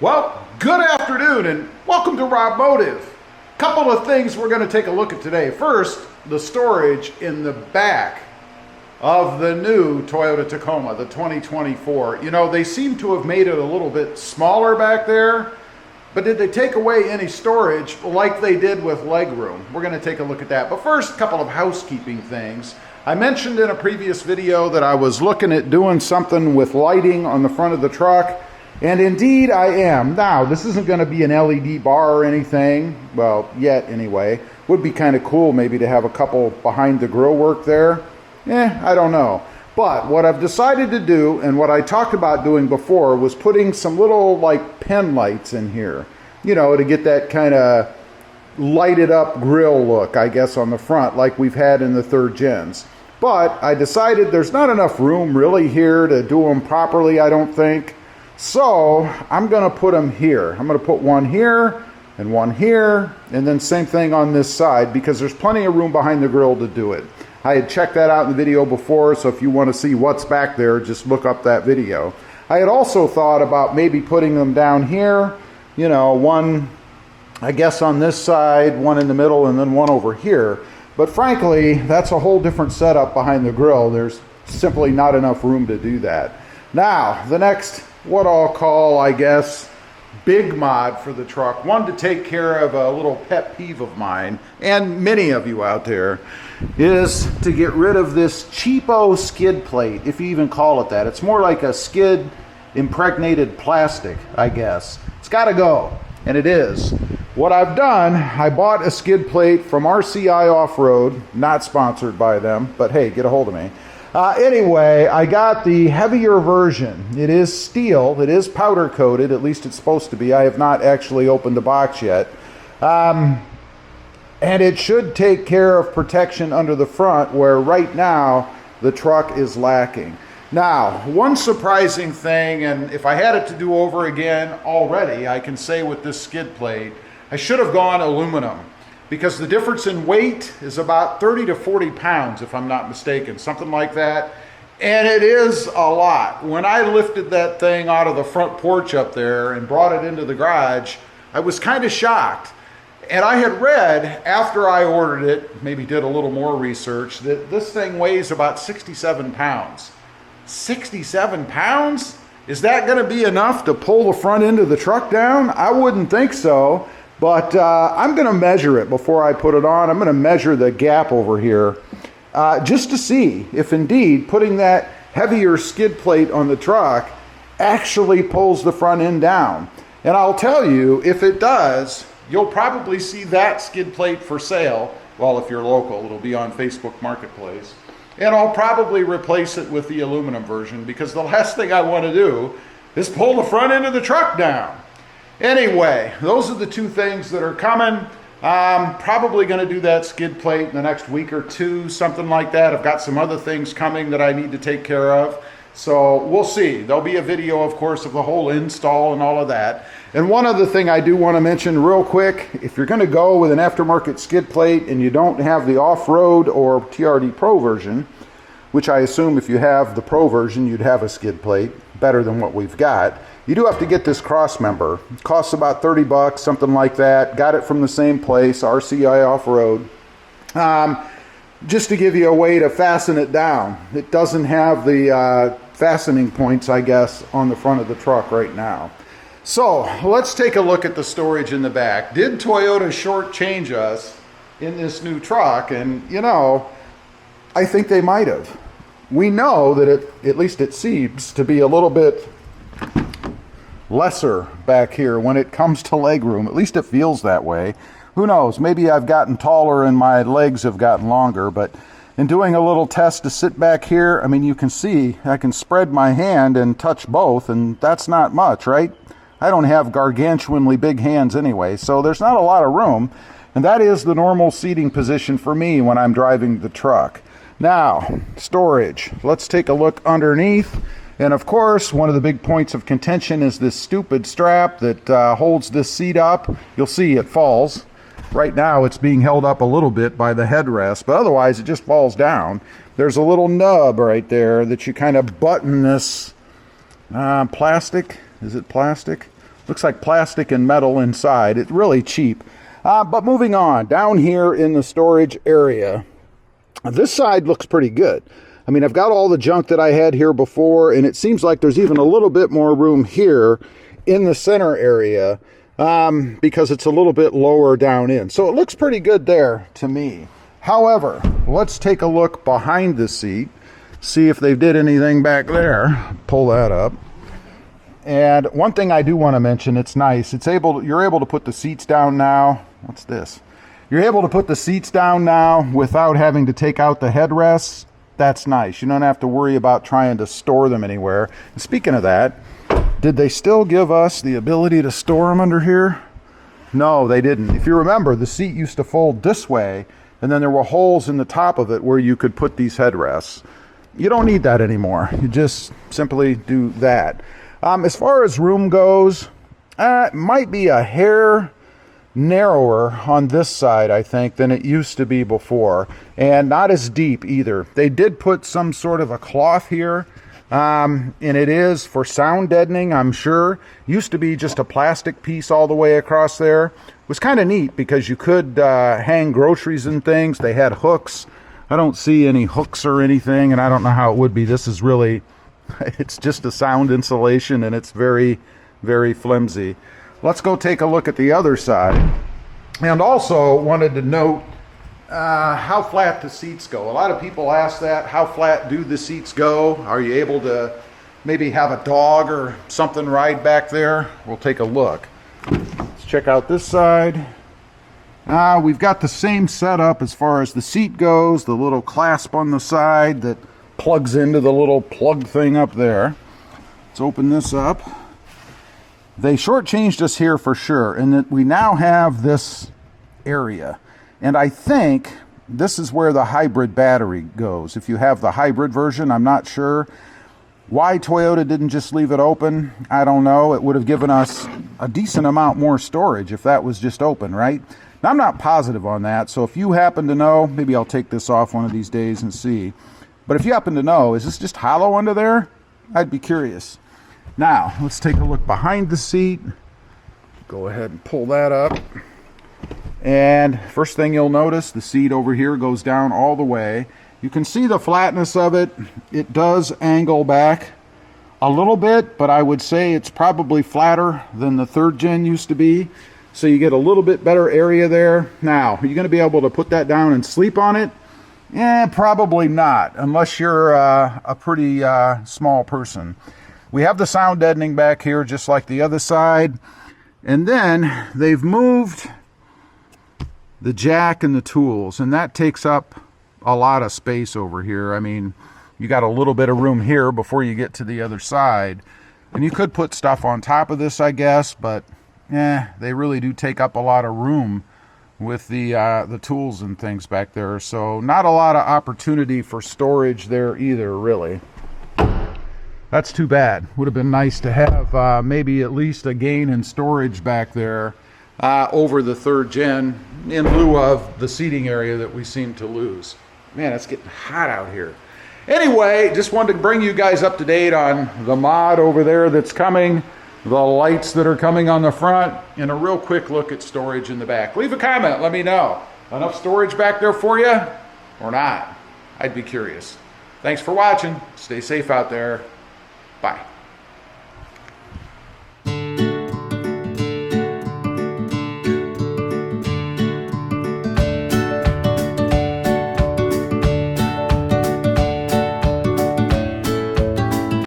Well, good afternoon and welcome to RobMotive. Couple of things we're going to take a look at today. First, the storage in the back of the new Toyota Tacoma, the 2024. You know, they seem to have made it a little bit smaller back there, but did they take away any storage like they did with legroom? We're going to take a look at that. But first, a couple of housekeeping things. I mentioned in a previous video that I was looking at doing something with lighting on the front of the truck. And indeed I am. Now, this isn't going to be an LED bar or anything. Well, yet anyway. Would be kind of cool maybe to have a couple behind the grill work there. I don't know. But what I've decided to do, and what I talked about doing before, was putting some little like pen lights in here. You know, to get that kind of lighted up grill look, I guess, on the front like we've had in the third gens. But I decided there's not enough room really here to do them properly, I don't think. So I'm going to put them here. I'm going to put one here, and then same thing on this side because there's plenty of room behind the grill to do it. I had checked that out in the video before, so if you want to see what's back there, just look up that video. I had also thought about maybe putting them down here, you know, one I guess on this side, one in the middle, and then one over here. But frankly, that's a whole different setup behind the grill. There's simply not enough room to do that. Now, the next, what I'll call, I guess, big mod for the truck, one to take care of a little pet peeve of mine, and many of you out there, is to get rid of this cheapo skid plate, if you even call it that. It's more like a skid impregnated plastic, I guess. It's got to go, and it is. What I've done, I bought a skid plate from RCI Off-Road, not sponsored by them, but hey, get a hold of me. Anyway, I got the heavier version. It is steel. It is powder coated. At least it's supposed to be. I have not actually opened the box yet. And it should take care of protection under the front where right now the truck is lacking. Now, one surprising thing, and if I had it to do over again already, I can say with this skid plate, I should have gone aluminum. Because the difference in weight is about 30 to 40 pounds, if I'm not mistaken, something like that. And it is a lot. When I lifted that thing out of the front porch up there and brought it into the garage, I was kind of shocked. And I had read, after I ordered it, maybe did a little more research, that this thing weighs about 67 pounds. 67 pounds? Is that going to be enough to pull the front end of the truck down? I wouldn't think so. But I'm going to measure it before I put it on. I'm going to measure the gap over here just to see if indeed putting that heavier skid plate on the truck actually pulls the front end down. And I'll tell you, if it does, you'll probably see that skid plate for sale. Well, if you're local, it'll be on Facebook Marketplace. And I'll probably replace it with the aluminum version because the last thing I want to do is pull the front end of the truck down. Anyway, those are the two things that are coming. I'm probably going to do that skid plate in the next week or two, something like that. I've got some other things coming that I need to take care of. So we'll see. There'll be a video, of course, of the whole install and all of that. And one other thing I do want to mention real quick, if you're going to go with an aftermarket skid plate and you don't have the off-road or TRD Pro version, which I assume if you have the Pro version, you'd have a skid plate better than what we've got. You do have to get this cross member. It costs about 30 bucks, something like that. Got it from the same place, RCI Off-Road. Just to give you a way to fasten it down. It doesn't have the fastening points, I guess, on the front of the truck right now. So let's take a look at the storage in the back. Did Toyota shortchange us in this new truck? And you know, I think they might have. We know that at least it seems to be a little bit lesser back here when it comes to legroom. At least it feels that way. Who knows? Maybe I've gotten taller and my legs have gotten longer, but in doing a little test to sit back here, I mean, you can see I can spread my hand and touch both, and that's not much, right? I don't have gargantuanly big hands anyway, so there's not a lot of room, and that is the normal seating position for me when I'm driving the truck. Now, storage. Let's take a look underneath. And of course, one of the big points of contention is this stupid strap that holds this seat up. You'll see it falls. Right now, it's being held up a little bit by the headrest, but otherwise it just falls down. There's a little nub right there that you kind of button this plastic. Is it plastic? Looks like plastic and metal inside. It's really cheap. But moving on, down here in the storage area, this side looks pretty good. I mean, I've got all the junk that I had here before, and it seems like there's even a little bit more room here in the center area because it's a little bit lower down in. So it looks pretty good there to me. However, let's take a look behind the seat, see if they did anything back there. Pull that up. And one thing I do want to mention, it's nice. You're able to put the seats down now. What's this? You're able to put the seats down now without having to take out the headrests. That's nice. You don't have to worry about trying to store them anywhere. And speaking of that, did they still give us the ability to store them under here? No, they didn't. If you remember, the seat used to fold this way, and then there were holes in the top of it where you could put these headrests. You don't need that anymore. You just simply do that. As far as room goes, it might be a hair narrower on this side, I think, than it used to be before, and not as deep either. They did put some sort of a cloth here, and it is for sound deadening, I'm sure. Used to be just a plastic piece all the way across there. It was kind of neat because you could hang groceries and things. They had hooks. I don't see any hooks or anything, and I don't know how it would be. This is really, it's just a sound insulation, and it's very, very flimsy. Let's go take a look at the other side. And also wanted to note how flat the seats go. A lot of people ask that. How flat do the seats go? Are you able to maybe have a dog or something ride back there? We'll take a look. Let's check out this side. We've got the same setup as far as the seat goes. The little clasp on the side that plugs into the little plug thing up there. Let's open this up. They shortchanged us here for sure, in that we now have this area. And I think this is where the hybrid battery goes. If you have the hybrid version, I'm not sure. Why Toyota didn't just leave it open, I don't know. It would have given us a decent amount more storage if that was just open, right? Now, I'm not positive on that, so if you happen to know, maybe I'll take this off one of these days and see. But if you happen to know, is this just hollow under there? I'd be curious. Now, let's take a look behind the seat. Go ahead and pull that up. And first thing you'll notice, the seat over here goes down all the way. You can see the flatness of it. It does angle back a little bit, but I would say it's probably flatter than the third gen used to be. So you get a little bit better area there. Now, are you going to be able to put that down and sleep on it? Probably not, unless you're a pretty small person. We have the sound deadening back here, just like the other side. And then they've moved the jack and the tools, and that takes up a lot of space over here. I mean, you got a little bit of room here before you get to the other side. And you could put stuff on top of this, I guess, but they really do take up a lot of room with the tools and things back there. So not a lot of opportunity for storage there either, really. That's too bad. Would have been nice to have maybe at least a gain in storage back there over the third gen in lieu of the seating area that we seem to lose. Man, it's getting hot out here. Anyway, just wanted to bring you guys up to date on the mod over there that's coming, the lights that are coming on the front, and a real quick look at storage in the back. Leave a comment, let me know. Enough storage back there for you or not? I'd be curious. Thanks for watching. Stay safe out there. Bye.